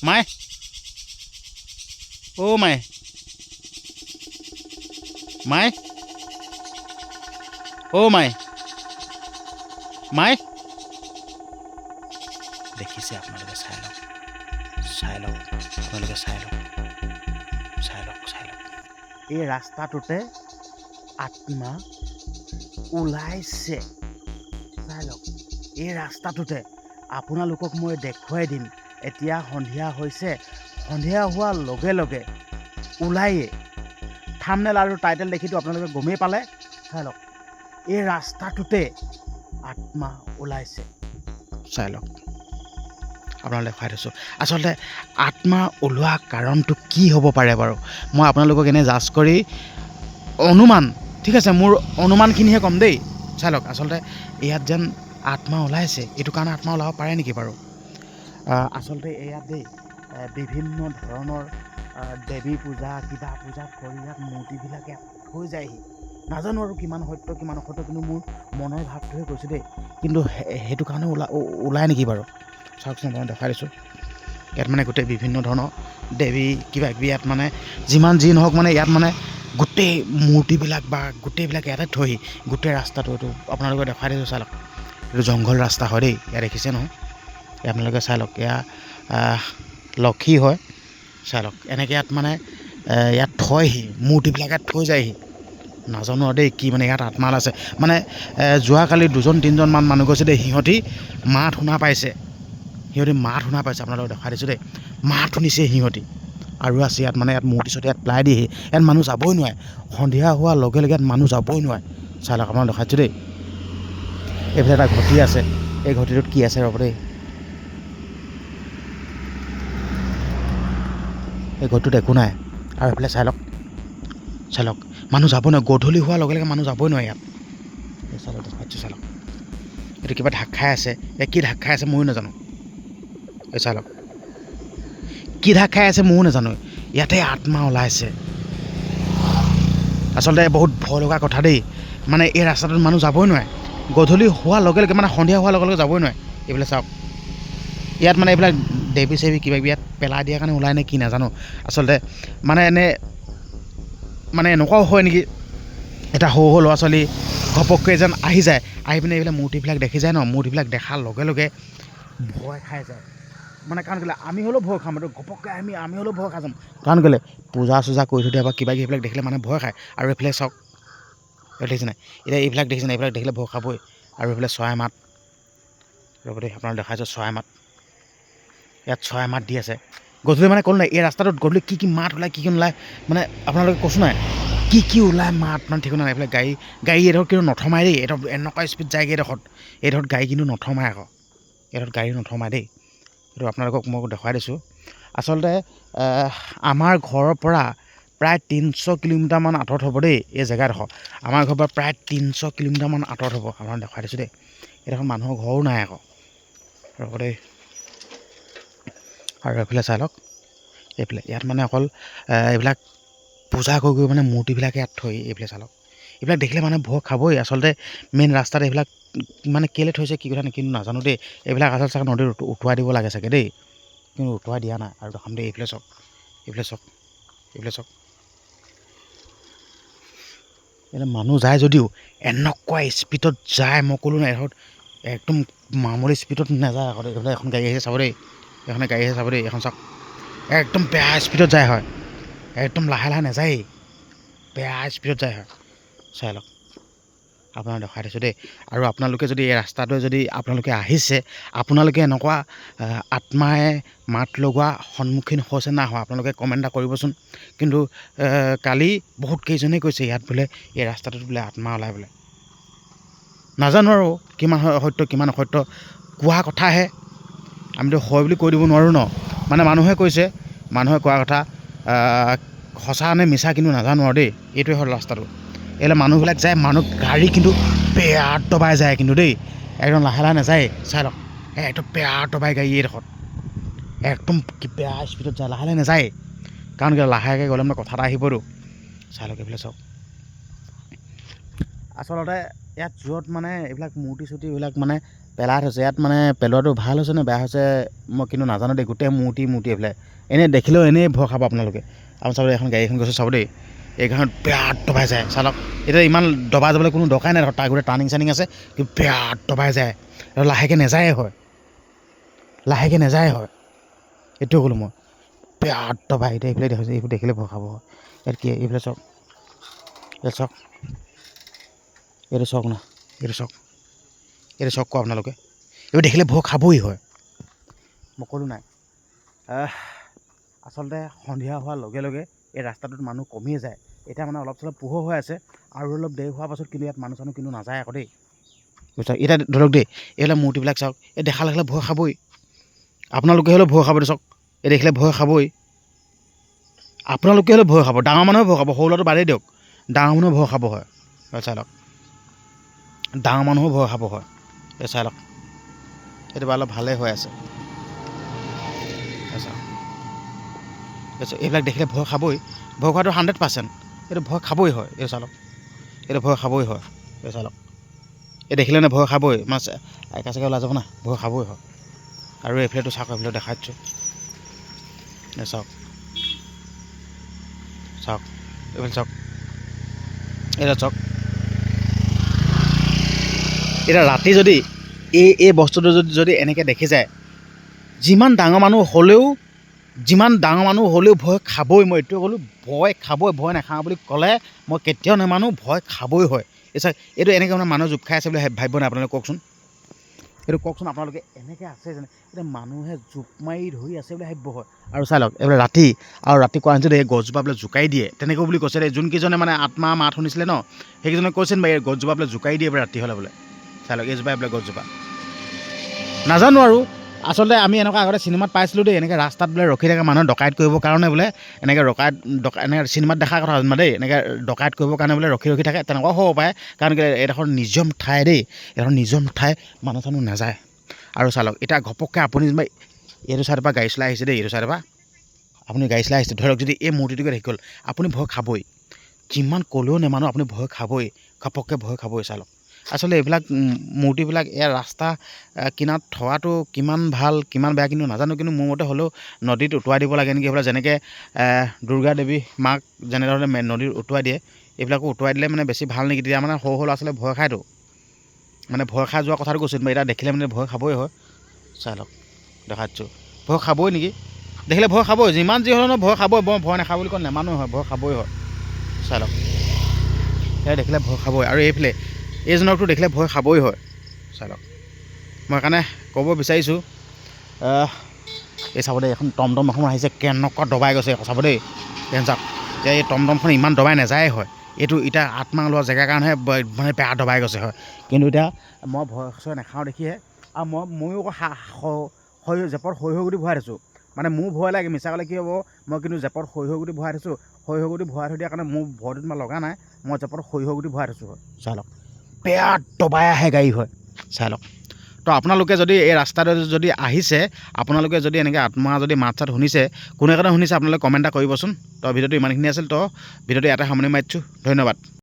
মাই অ' মাই মাই অ' মাই মাই দেখিছে আপোনালোকে চাই লওক আপোনালোকে চাই লওক এই ৰাস্তাটোতে আত্মা ওলাইছে চাই লওক এই ৰাস্তাটোতে আপোনালোকক মই দেখুৱাই দিম এতিয়া সন্ধিয়া হৈছে সন্ধিয়া হোৱাৰ লগে লগে ওলায়ে থাম্বনেল আৰু টাইটেল দেখিতো আপোনালোকে গমেই পালে চাই লওক এই ৰাস্তাটোতে আত্মা ওলাইছে চাই লওক আপোনালোকে দেখাই থৈছোঁ আচলতে আত্মা ওলোৱা কাৰণটো কি হ'ব পাৰে বাৰু মই আপোনালোকক এনে জাজ কৰি অনুমান ঠিক আছে মোৰ অনুমানখিনিহে ক'ম দেই চাই লওক আচলতে ইয়াত যেন আত্মা ওলাইছে এইটো কাৰণে আত্মা ওলাব পাৰে নেকি বাৰু আচলতে ইয়াত দেই বিভিন্ন ধৰণৰ দেৱী পূজা কিবা পূজা কৰি ইয়াত মূৰ্তিবিলাক ইয়াত থৈ যায়হি নাজানো আৰু কিমান সত্য কিমান অসত্য কিন্তু মোৰ মনৰ ভাৱটোহে কৈছোঁ দেই কিন্তু সেইটো কাৰণে ওলাই নেকি বাৰু চাওকচোন মই দেখাই দিছোঁ ইয়াত মানে গোটেই বিভিন্ন ধৰণৰ দেৱী কিবা কিবি ইয়াত মানে যিমান যি নহওক মানে ইয়াত মানে গোটেই মূৰ্তিবিলাক বা গোটেইবিলাক ইয়াতে থৈহি গোটেই ৰাস্তাটো এইটো আপোনালোকে দেখাই দিছোঁ চাই লওক এইটো জংঘল ৰাস্তা হয় দেই ইয়াত দেখিছে নহয় আপোনালোকে চাই লওক এয়া লক্ষী হয় চাই লওক এনেকৈ ইয়াত মানে ইয়াত থয়হি মূৰ্তিবিলাক ইয়াত থৈ যায়হি নাজানো আৰু দেই কি মানে ইয়াত আত্মা আছে মানে যোৱাকালি 2-3জনমান মানুহ গৈছে দেই সিহঁতি মাত শুনা পাইছে আপোনালোকক দেখাই দিছোঁ দেই মাত শুনিছে সিহঁতি আৰু আছে ইয়াত মানে ইয়াত মূৰ্তি চূৰ্তি ইয়াত পেলাই দিয়েহি ইয়াত মানুহ যাবই নোৱাৰে সন্ধিয়া হোৱাৰ লগে লগে ইয়াত মানুহ যাবই নোৱাৰে চাই লওক আপোনালোকক দেখাইছোঁ দেই এইফালে এটা ঘটি আছে এই ঘটিটোত কি আছে ৰ'ব দেই এই ঘৰটোত একো নাই আৰু এইফালে চাই লওক মানুহ যাব নোৱাৰে গধূলি হোৱাৰ লগে লগে মানুহ যাবই নোৱাৰে ইয়াত চাই লওক দেখাইছোঁ চাই লওক এইটো কিবা ঢাক খাই আছে কি ঢাক খাই আছে ময়ো নাজানো এই চাই লওক কি ঢাক খাই আছে ময়ো নাজানো ইয়াতে আত্মা ওলাইছে আচলতে বহুত ভয় লগা কথা দেই মানে এই ৰাস্তাটোত মানুহ যাবই নোৱাৰে গধূলি হোৱাৰ লগে লগে মানে সন্ধিয়া হোৱাৰ লগে লগে যাবই নোৱাৰে এইফালে চাওক ইয়াত মানে এইবিলাক দেৱী চেৱী কিবা কিবি ইয়াত পেলাই দিয়াৰ কাৰণে ওলাই নে কি নাজানো আচলতে মানে মানে এনেকুৱাও হয় নেকি এটা সৰু ল'ৰা ছোৱালী ঘপককৈ যেন আহি যায় আহি পিনে এইবিলাক মূৰ্তিবিলাক দেখি যায় ন মূৰ্তিবিলাক দেখাৰ লগে লগে ভয় খাই যায় মানে কাৰণ কেলৈ আমি হ'লেও ভয় খাম এইটো ঘপককৈ আমি হ'লেও ভয় খাই যাম কাৰণ কেলৈ পূজা চূজা কৰি থৈ দিয়া বা কিবা কিবিবিলাক দেখিলে মানে ভয় খায় আৰু এইফালে চাওক দেখিছে নাই এতিয়া এইবিলাক দেখিছে নাই এইবিলাক দেখিলে ভয় খাবই আৰু এইফালে চৰাই মাত ৰ'ব দেই আপোনালোক দেখাইছোঁ চৰাই মাত ইয়াত চৰাই মাত দি আছে গধূলি মানে ক'লো নাই এই ৰাস্তাটোত গধূলি কি মাত ওলায় কি নোলায় মানে আপোনালোকে কৈছোঁ নাই কি ওলায় মাত মানে ঠিক নাই এইফালে গাড়ী এডোখৰত কিন্তু নথমাই দেই এইডোখৰত এনেকুৱা স্পীড যায়গৈ এইডোখৰত গাড়ী কিন্তু নথমাই আকৌ এইডোখৰত গাড়ী নথমাই দেই এইটো আপোনালোকক মই দেখুৱাই দিছোঁ আচলতে আমাৰ ঘৰৰ পৰা প্ৰায় 300 কিলোমিটাৰমান আঁতৰত হ'ব দেই এই জেগাডোখৰ আমাৰ ঘৰৰ পৰা প্ৰায় 300 কিলোমিটাৰমান আঁতৰত হ'ব আপোনাক দেখুৱাই দিছোঁ দেই এইডোখৰ মানুহৰ ঘৰো নাই আকৌ ৰ'ব দেই আৰু এইফালে চাই লওক এইফালে ইয়াত মানে অকল এইবিলাক পূজা কৰি মানে মূৰ্তিবিলাক ইয়াত থৈ এইফালে চাই লওক এইবিলাক দেখিলে মানে ভয় খাবই আচলতে মেইন ৰাস্তাত এইবিলাক মানে কেলৈ থৈছে কি কথা কিন্তু নাজানো দেই এইবিলাক আচলতে চাগে নদীত উটুৱাই দিব লাগে চাগে দেই কিন্তু উটুৱাই দিয়া নাই আৰু দেখাম দেই এইফালে চাওক এতিয়া মানুহ যায় যদিও এনেকুৱা স্পীডত যায় মই ক'লোঁ নাই এইডোখৰত একদম মামুলি স্পীডত নাযায় আকৌ এইফালে এখন গাড়ী আহিছে চাব দেই এখন চাওক একদম বেয়া স্পীডত যায় হয় একদম লাহে লাহে নাযায়েই বেয়া স্পীডত যায় হয় চাই লওক আপোনাক দেখাই দিছোঁ দেই আৰু আপোনালোকে যদি এই ৰাস্তাটোৱে যদি আপোনালোকে আহিছে আপোনালোকে এনেকুৱা আত্মাই মাত লগোৱা সন্মুখীন হৈছে না হোৱা আপোনালোকে কমেণ্ট এটা কৰিবচোন কিন্তু কালি বহুত কেইজনেই কৈছে ইয়াত বোলে এই ৰাস্তাটোত বোলে আত্মা ওলায় বোলে নাজানো আৰু কিমান সত্য কিমান অসত্য কোৱা কথাহে আমিতো হয় বুলি কৈ দিব নোৱাৰোঁ ন মানে মানুহে কৈছে মানুহে কোৱা কথা সঁচা নে মিছা কিন্তু নাজানো আৰু দেই এইটোৱে হ'ল ৰাস্তাটো এইলে মানুহবিলাক যায় গাড়ী কিন্তু পেয়াৰ দবাই যায় কিন্তু দেই একদম লাহে লাহে নাযায় চাই লওক একদম পেয়াৰ দবাই গাড়ী এইডোখৰত একদম বেয়া স্পীডত যায় লাহে লাহে নাযায় কাৰণ কি লাহেকৈ গ'লে মানে কথা এটা আহিবতো চাই লওক এইফালে চাওক আচলতে ইয়াত য'ত মানে এইবিলাক মূৰ্তি চূৰ্তি এইবিলাক মানে পেলাই থৈছে ইয়াত মানে পেলোৱাটো ভাল হৈছে নে বেয়া হৈছে মই কিন্তু নাজানো দেই গোটেই মূৰ্তি এইফালে এনেই দেখিলেও এনেই ভয় খাব আপোনালোকে আপুনি চাব এখন গাড়ী এখন গৈছে চাব দেই এইখনত বিৰাট দবাই যায় চালক এতিয়া ইমান দবাই যাবলৈ কোনো দৰকাই নাই তাৰ গোটেই টাৰ্ণিং চাৰ্ণিং আছে কিন্তু বিৰাট দবাই যায় আৰু লাহেকৈ নেযায়ে হয় এইটোৱে ক'লোঁ মই বিৰাট দবাই এতিয়া এইফালে দেখিছে এইবোৰ দেখিলে ভয় খাব ইয়াত কি এইফালে চাওক এইটো চাওক এইটো চাওক না এইটো চাওক কোৱা আপোনালোকে এইবোৰ দেখিলে ভয় খাবই হয় মই ক'লোঁ নাই আচলতে সন্ধিয়া হোৱাৰ লগে লগে এই ৰাস্তাটোত মানুহ কমিয়ে যায় এতিয়া মানে অলপ চলপ পোহৰ হৈ আছে আৰু অলপ দেৰি হোৱাৰ পাছত কিন্তু ইয়াত মানুহ চানুহ কিন্তু নাযায় আকৌ দেই বুজিছা এতিয়া ধৰক দেই এইবিলাক মূৰ্তিবিলাক চাওক এই দেখা লাগিলে ভয় খাবই আপোনালোকে হ'লেও ভয় খাব চাওক এই দেখিলে ভয় খাবই আপোনালোকে হ'লেও ভয় খাব ডাঙৰ মানুহে ভয় খাব সৰু ল'ৰাটো বাদেই দিয়ক ডাঙৰ মানুহে ভয় খাব হয় চাই লওক ডাঙৰ মানুহো ভয় খাব হয় এই চাই লওক সেইটো বাৰু অলপ ভালেই হৈ আছে এইবিলাক দেখিলে ভয় খাবই ভয় খোৱাটো 100% এইটো ভয় খাবই হয় এই চালক এইটো ভয় খাবই হয় এই চালক এই দেখিলে নে ভয় খাবই মাছ একা চেকা ওলাই যাব না ভয় খাবই হয় আৰু এইফালেতো চাওক এইফালে দেখাই দিছোঁ এই চাওক এইফালে চাওক এতিয়া চাওক এতিয়া ৰাতি যদি এই বস্তুটো যদি এনেকৈ দেখি যায় যিমান ডাঙৰ মানুহ হ'লেও ভয় খাবই মই এইটোৱে ক'লোঁ ভয় খাবই ভয় নাখাওঁ বুলি ক'লে মই কেতিয়াও নেমানো ভয় খাবই হয় এই চাওক এইটো এনেকৈ মানে মানুহ জোপ খাই আছে বুলি ভাবিব নাই আপোনালোকে কওকচোন এইটো কওকচোন আপোনালোকে এনেকৈ আছে যেনে এতিয়া মানুহে জোপ মাৰি ধৰি আছে বুলি ভাবিব হয় আৰু চাই লওক এইবিলাক ৰাতি কোৱা হৈছিল এই গছজোপা বোলে জোকাই দিয়ে তেনেকৈ বুলি কৈছে দেই যোনকেইজনে মানে আত্মা মাত শুনিছিলে ন সেইকেইজনে কৈছে বা এই গছজোপা বোলে জোকাই দিয়ে বোলে ৰাতি হ'লে বোলে চাই লওক এইজোপা বোলে গছজোপা নাজানো আৰু আচলতে আমি এনেকুৱা আগতে চিনেমাত পাইছিলোঁ দেই এনেকৈ ৰাস্তাত বোলে ৰখি থাকে মানুহে ডকাইত কৰিবৰ কাৰণে বোলে এনেকৈ এনেকৈ চিনেমাত দেখা কথা দেই এনেকৈ ডকাইত কৰিবৰ কাৰণে বোলে ৰখি থাকে তেনেকুৱাও হ'ব পাৰে কাৰণ এইডোখৰ নিজম ঠাই দেই এইডোখৰ নিজম ঠাই মানুহ চানুহ নাযায় আৰু চালক এতিয়া ঘপককৈ আপুনি যেনিবা এইটো চাইডৰ পৰা গাড়ী চলাই আহিছে দেই এইটো চাইডৰ পৰা আপুনি গাড়ী চলাই আহিছে ধৰক যদি এই মূৰ্তিটোকে দেখি গ'ল আপুনি ভয় খাবই যিমান ক'লেও নেমানো আপুনি ভয় খাবই ঘপককৈ ভয় খাবই চালক আচলতে এইবিলাক মূৰ্তিবিলাক এই ৰাস্তা কিনাৰত থোৱাটো কিমান ভাল কিমান বেয়া কিন্তু নাজানো কিন্তু মোৰ মতে হ'লেও নদীত উটুৱাই দিব লাগে নেকি এইবিলাক যেনেকৈ দুৰ্গা দেৱী মাক যেনেধৰণে নদীত উটুৱাই দিয়ে এইবিলাকো উটুৱাই দিলে মানে বেছি ভাল নেকি তেতিয়া মানে সৰু ল'ৰা ছোৱালীয়ে ভয় খায়তো মানে ভয় খাই যোৱা কথাটো কৈছোঁ এতিয়া দেখিলে মানে ভয় খাবই হয় চাই লওক দেখাইছোঁ ভয় খাবই নেকি দেখিলে ভয় খাবই যিমান যি হ'লেও ভয় খাবই মই ভয় নাখাব বুলি কয় নেমানো হয় ভয় খাবই হয় চাই লওক সেয়া দেখিলে ভয় খাবই আৰু এইফালে এইজনকতো দেখিলে ভয় খাবই হয় চাই লওক মই সেইকাৰণে ক'ব বিচাৰিছোঁ এই চাব দেই এখন টমটম এখন আহিছে কেনেকুৱা দবাই গৈছে চাব দেই চাওক এতিয়া এই টমটমখন ইমান দবাই নাযায় হয় এইটো এতিয়া আত্মা লোৱা জেগাৰ কাৰণেহে মানে বেয়া দবাই গৈছে হয় কিন্তু এতিয়া মই ভয় চয় নাখাওঁ দেখিহে আৰু ময়ো আকৌ জেপত সৰিয়হ গুটি ভৰাই থৈছোঁ মানে মোৰ ভয় লাগে মিছা ক'লে কি হ'ব মই কিন্তু জেপত সৰিয়হ গুটি ভৰাই থৈছোঁ সৰিয়হ গুটি ভৰাই থৈ দিয়াৰ কাৰণে মোৰ ভয়টো তোমাৰ লগা নাই মই জেপত সৰিয়হ গুটি ভৰাই থৈছোঁ হয় চাই লওক বেয়া দবাই আহে গাড়ী হয় চাই লওক তো আপোনালোকে যদি এই ৰাস্তাটো যদি আহিছে আপোনালোকে যদি এনেকৈ আত্মা যদি মাত চাত শুনিছে কোনে শুনিছে আপোনালোকে কমেণ্ট এটা কৰিবচোন তো ভিডিঅ'টো ইমানখিনি আছিল তো ভিডিঅ'টো ইয়াতে সামৰণি মাৰিছোঁ ধন্যবাদ।